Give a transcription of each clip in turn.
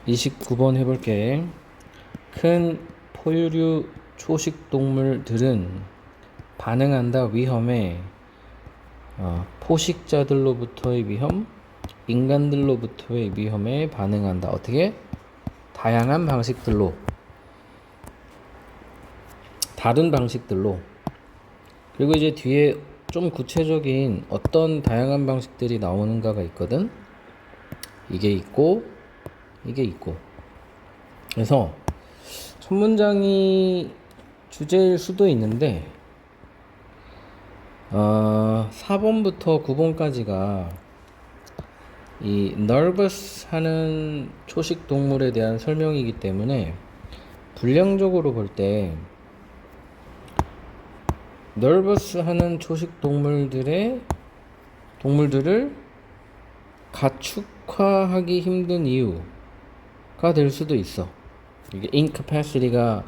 29번 해볼게. 큰 포유류 초식 동물들은 반응한다 위험에 포식자들로부터의 위험, 인간들로부터의 위험에 반응한다. 어떻게? 다양한 방식들로, 다른 방식들로. 그리고 이제 뒤에 좀 구체적인 어떤 다양한 방식들이 나오는가가 있거든. 이게 있고 이게 있고. 그래서 첫 문장이 주제일 수도 있는데 4번부터 9번까지가 이 nervous 하는 초식 동물에 대한 설명이기 때문에 분량적으로 볼 때 nervous 하는 초식 동물들을 가축화하기 힘든 이유가 될 수도 있어. 이게 incapacity가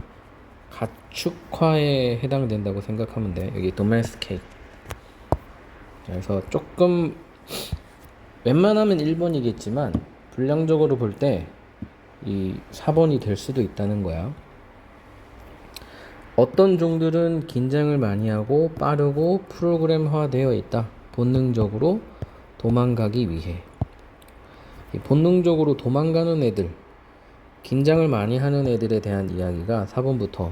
가축화에 해당된다고 생각하면 돼. 여기 domesticate. 그래서 조금 웬만하면 1번이겠지만 분량적으로 볼 때 이 4번이 될 수도 있다는 거야. 어떤 종들은 긴장을 많이 하고 빠르고 프로그램화되어 있다. 본능적으로 도망가기 위해. 이 본능적으로 도망가는 애들, 긴장을 많이 하는 애들에 대한 이야기가 4번부터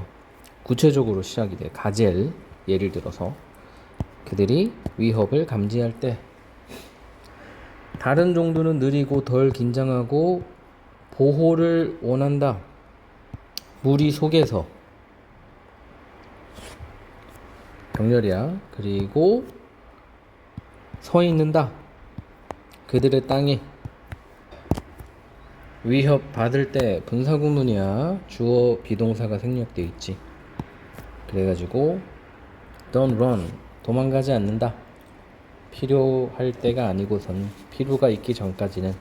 구체적으로 시작이 돼. 가젤, 예를 들어서 그들이 위협을 감지할 때. 다른 종들은 느리고 덜 긴장하고 보호를 원한다. 무리 속에서. 병렬이야. 그리고 서 있는다. 그들의 땅에. 위협 받을 때 분사구문이야. 주어 비동사가 생략되어 있지. 그래가지고 don't run. 도망가지 않는다. 필요할 때가 아니고선 필요가 있기 전까지는.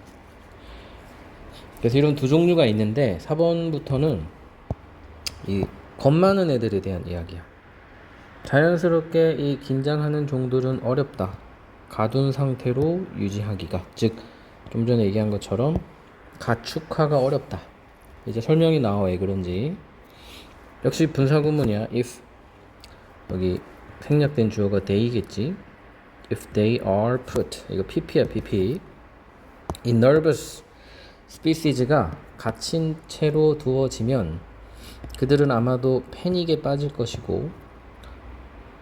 그래서 이런 두 종류가 있는데 4번부터는 이 겁 많은 애들에 대한 이야기야. 자연스럽게 이 긴장하는 종들은 어렵다. 가둔 상태로 유지하기가. 즉 좀 전에 얘기한 것처럼 가축화가 어렵다. 이제 설명이 나와. 왜 그런지. 역시 분사구문이야. if. 여기 생략된 주어가 they겠지. if they are put. 이거 pp야 pp. 이 nervous species가 갇힌 채로 두어지면 그들은 아마도 패닉에 빠질 것이고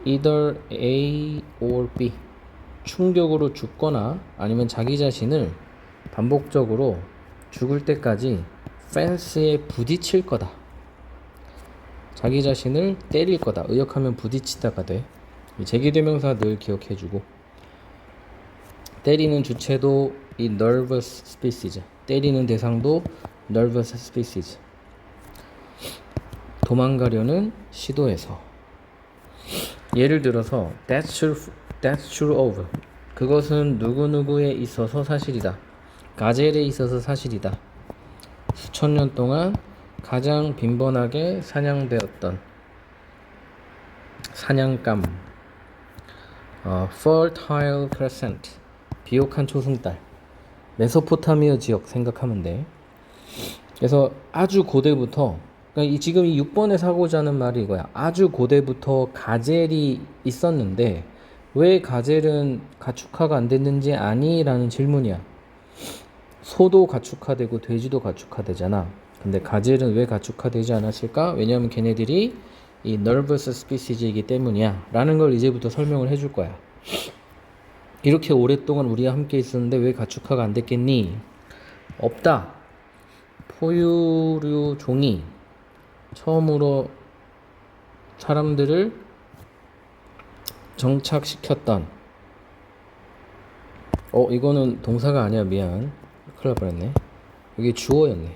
either A or B. 충격으로 죽거나 아니면 자기 자신을 반복적으로 죽을 때까지 펜스에 부딪힐 거다. 자기 자신을 때릴 거다. 의역하면 부딪히다가 돼. 제기대명사 늘 기억해주고. 때리는 주체도 이 nervous species. 때리는 대상도 nervous species. 도망가려는 시도에서. 예를 들어서 that's true of. 그것은 누구누구에 있어서 사실이다. 가젤에 있어서 사실이다. 수천 년 동안 가장 빈번하게 사냥되었던 사냥감. Fertile Crescent. 비옥한 초승달. 메소포타미아 지역 생각하면 돼. 그래서 아주 고대부터, 그러니까 지금 이 6번에서 하고자 하는 말이 이거야. 아주 고대부터 가젤이 있었는데 왜 가젤은 가축화가 안 됐는지 아니? 라는 질문이야. 소도 가축화되고 돼지도 가축화되잖아. 근데 가젤은 왜 가축화되지 않았을까? 왜냐하면 걔네들이 이 nervous species이기 때문이야 라는 걸 이제부터 설명을 해줄 거야. 이렇게 오랫동안 우리와 함께 있었는데 왜 가축화가 안 됐겠니? 없다. 포유류 종이 처음으로 사람들을 정착시켰던. 이거는 동사가 아니야. 미안. 큰일 날 뻔했네. 이게 주어였네.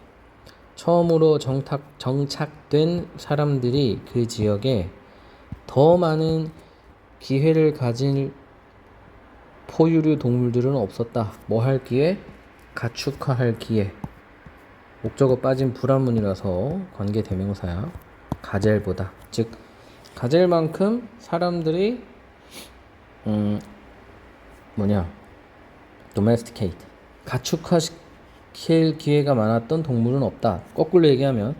처음으로 정착된 사람들이 그 지역에 더 많은 기회를 가진 포유류 동물들은 없었다. 뭐 할 기회? 가축화할 기회. 목적어 빠진 불합문이라서 관계대명사야. 가젤보다. 즉 가젤만큼 사람들이 domesticate. 가축화시킨 가축시킬 기회가 많았던 동물은 없다. 거꾸로 얘기하면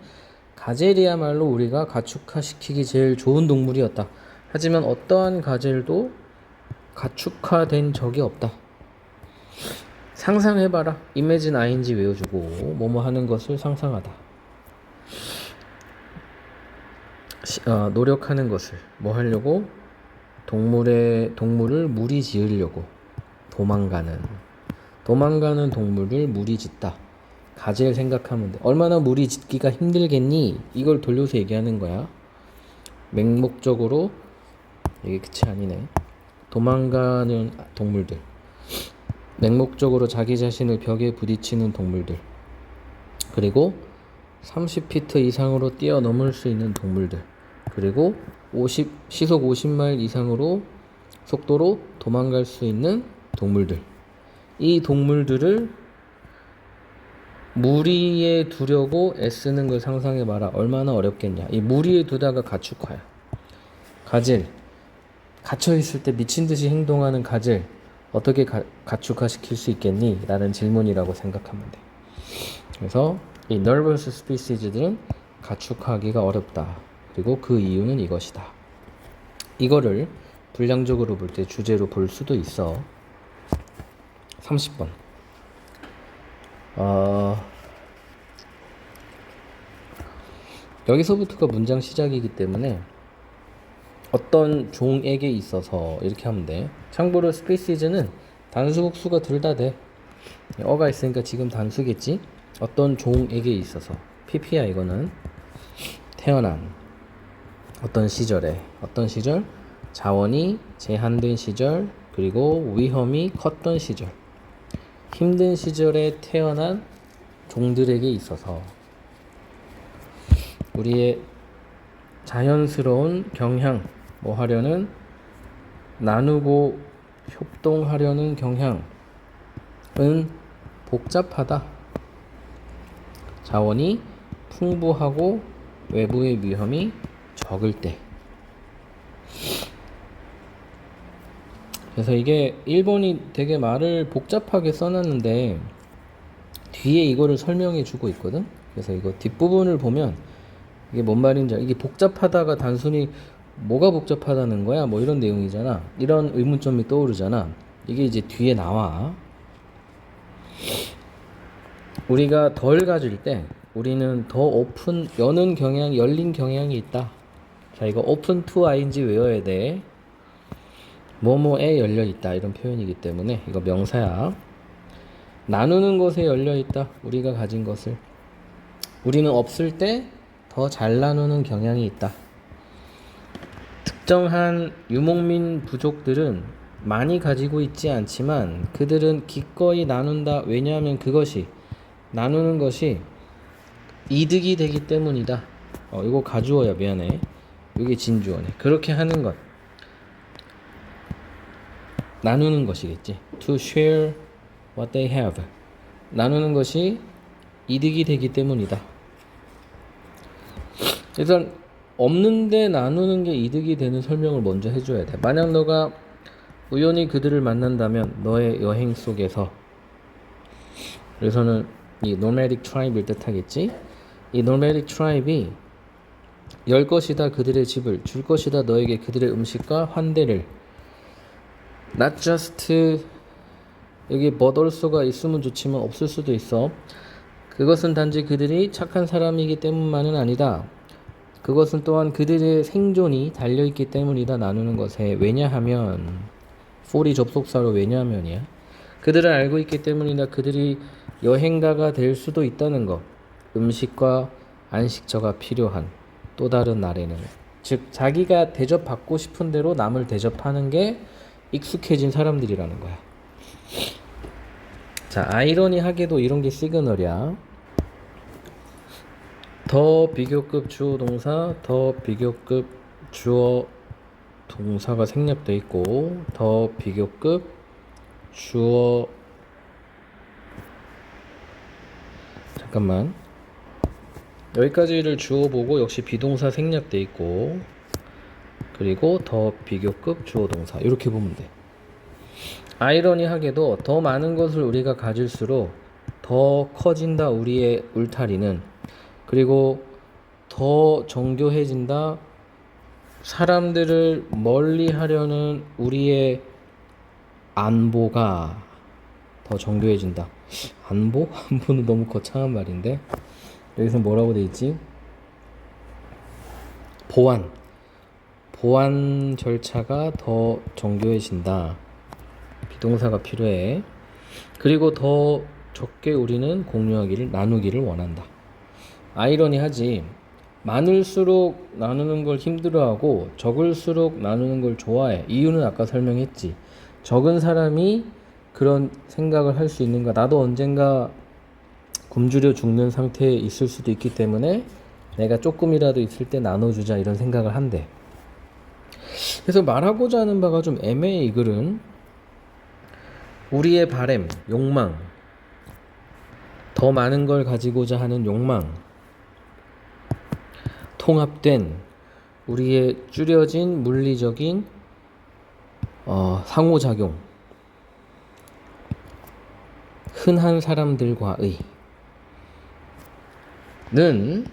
가젤이야말로 우리가 가축화시키기 제일 좋은 동물이었다. 하지만 어떠한 가젤도 가축화된 적이 없다. 상상해봐라. imagine ing 외워주고 뭐뭐 하는 것을 상상하다. 노력하는 것을 뭐 하려고? 동물을 무리지으려고. 도망가는 동물을 무리짓다. 가젤 생각하면 돼. 얼마나 무리짓기가 힘들겠니? 이걸 돌려서 얘기하는 거야. 맹목적으로 이게 끝이 아니네. 도망가는 동물들, 맹목적으로 자기 자신을 벽에 부딪히는 동물들, 그리고 30피트 이상으로 뛰어넘을 수 있는 동물들, 그리고 시속 50마일 이상으로 속도로 도망갈 수 있는 동물들. 이 동물들을 무리에 두려고 애쓰는 걸 상상해봐라. 얼마나 어렵겠냐. 이 무리에 두다가 가축화야. 가젤, 갇혀있을 때 미친듯이 행동하는 가젤 어떻게 가축화시킬 수 있겠니? 라는 질문이라고 생각하면 돼. 그래서 이 nervous species들은 가축하기가 어렵다. 그리고 그 이유는 이것이다. 이거를 분량적으로 볼 때 주제로 볼 수도 있어. 30번. 여기서부터가 문장 시작이기 때문에 어떤 종에게 있어서 이렇게 하면 돼. 참고로 스피시즈는 단수 복수가 둘 다 돼. 어가 있으니까 지금 단수겠지. 어떤 종에게 있어서 PP야. 이거는 태어난 어떤 시절에, 어떤 시절, 자원이 제한된 시절, 그리고 위험이 컸던 시절, 힘든 시절에 태어난 종들에게 있어서 우리의 자연스러운 경향, 뭐 하려는, 나누고 협동하려는 경향은 복잡하다. 자원이 풍부하고 외부의 위험이 적을 때. 그래서 이게 일본이 되게 말을 복잡하게 써놨는데 뒤에 이거를 설명해 주고 있거든. 그래서 이거 뒷부분을 보면 이게 뭔 말인지, 이게 복잡하다가 단순히 뭐가 복잡하다는 거야? 뭐 이런 내용이잖아. 이런 의문점이 떠오르잖아. 이게 이제 뒤에 나와. 우리가 덜 가질 때 우리는 더 열린 경향이 있다. 자, 이거 open to ing 외워야 돼. 뭐뭐에 열려 있다. 이런 표현이기 때문에 이거 명사야. 나누는 것에 열려 있다. 우리가 가진 것을. 우리는 없을 때 더 잘 나누는 경향이 있다. 특정한 유목민 부족들은 많이 가지고 있지 않지만 그들은 기꺼이 나눈다. 왜냐하면 그것이, 나누는 것이 이득이 되기 때문이다. 이거 가주어야. 미안해. 이게 진주어네. 그렇게 하는 것, 나누는 것이겠지. To share what they have. 나누는 것이 이득이 되기 때문이다. 일단 없는데 나누는 게 이득이 되는 설명을 먼저 해줘야 돼. 만약 너가 우연히 그들을 만난다면 너의 여행 속에서, 그래서는 이 nomadic tribe를 뜻하겠지. 이 nomadic tribe이 열 것이다. 그들의 집을 줄 것이다. 너에게 그들의 음식과 환대를. not just, 여기 but also가 있으면 좋지만 없을 수도 있어. 그것은 단지 그들이 착한 사람이기 때문만은 아니다. 그것은 또한 그들의 생존이 달려있기 때문이다. 나누는 것에. 왜냐하면, for이 접속사로 왜냐하면이야. 그들을 알고 있기 때문이다. 그들이 여행가가 될 수도 있다는 것. 음식과 안식처가 필요한 또 다른 날에는, 즉 자기가 대접받고 싶은 대로 남을 대접하는 게 익숙해진 사람들이라는 거야. 자, 아이러니하게도 이런 게 시그널이야. 더 비교급 주어 동사, 더 비교급 주어 동사가 생략돼 있고, 더 비교급 주어, 잠깐만, 여기까지를 주어 보고 역시 비동사 생략돼 있고, 그리고 더 비교급 주어 동사, 이렇게 보면 돼. 아이러니하게도 더 많은 것을 우리가 가질수록 더 커진다 우리의 울타리는. 그리고 더 정교해진다 사람들을 멀리 하려는 우리의 안보가 더 정교해진다. 안보? 안보는 너무 거창한 말인데 여기서 뭐라고 돼 있지? 보안 절차가 더 정교해진다. 비동사가 필요해. 그리고 더 적게 우리는 공유하기를 나누기를 원한다. 아이러니하지. 많을수록 나누는 걸 힘들어하고 적을수록 나누는 걸 좋아해. 이유는 아까 설명했지. 적은 사람이 그런 생각을 할 수 있는가. 나도 언젠가 굶주려 죽는 상태에 있을 수도 있기 때문에 내가 조금이라도 있을 때 나눠주자 이런 생각을 한대. 그래서 말하고자 하는 바가 좀 애매해. 이 글은 우리의 바램, 욕망, 더 많은 걸 가지고자 하는 욕망, 통합된 우리의 줄여진 물리적인 상호작용, 흔한 사람들과의 는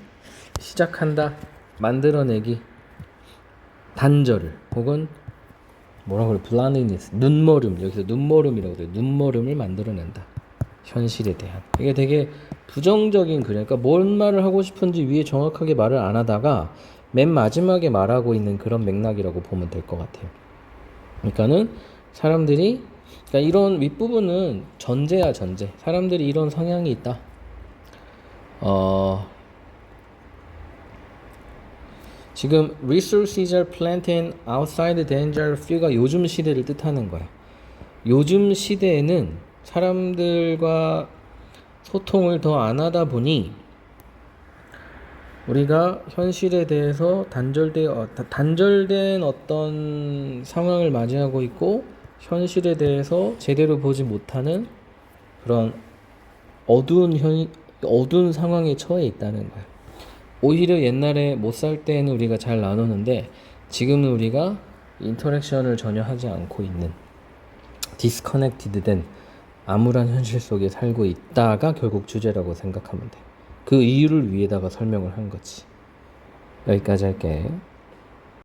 시작한다. 만들어내기, 단절을 혹은 뭐라 그래, 블라인드니스, 눈머름, 여기서 눈머름이라고 해요. 눈머름을 만들어낸다. 현실에 대한. 이게 되게 부정적인 글이에요. 그러니까 뭔 말을 하고 싶은지 위에 정확하게 말을 안 하다가 맨 마지막에 말하고 있는 그런 맥락이라고 보면 될 것 같아요. 그러니까는 사람들이, 그러니까 이런 윗부분은 전제야, 전제. 사람들이 이런 성향이 있다. 지금 resources are planted outside danger few가 요즘 시대를 뜻하는 거야. 요즘 시대에는 사람들과 소통을 더 안 하다 보니 우리가 현실에 대해서 단절된 어떤 상황을 맞이하고 있고 현실에 대해서 제대로 보지 못하는 그런 어두운 상황에 처해 있다는 거야. 오히려 옛날에 못 살 때는 우리가 잘 나누는데 지금은 우리가 인터랙션을 전혀 하지 않고 있는 디스커넥티드 된 암울한 현실 속에 살고 있다가 결국 주제라고 생각하면 돼. 그 이유를 위에다가 설명을 한 거지. 여기까지 할게.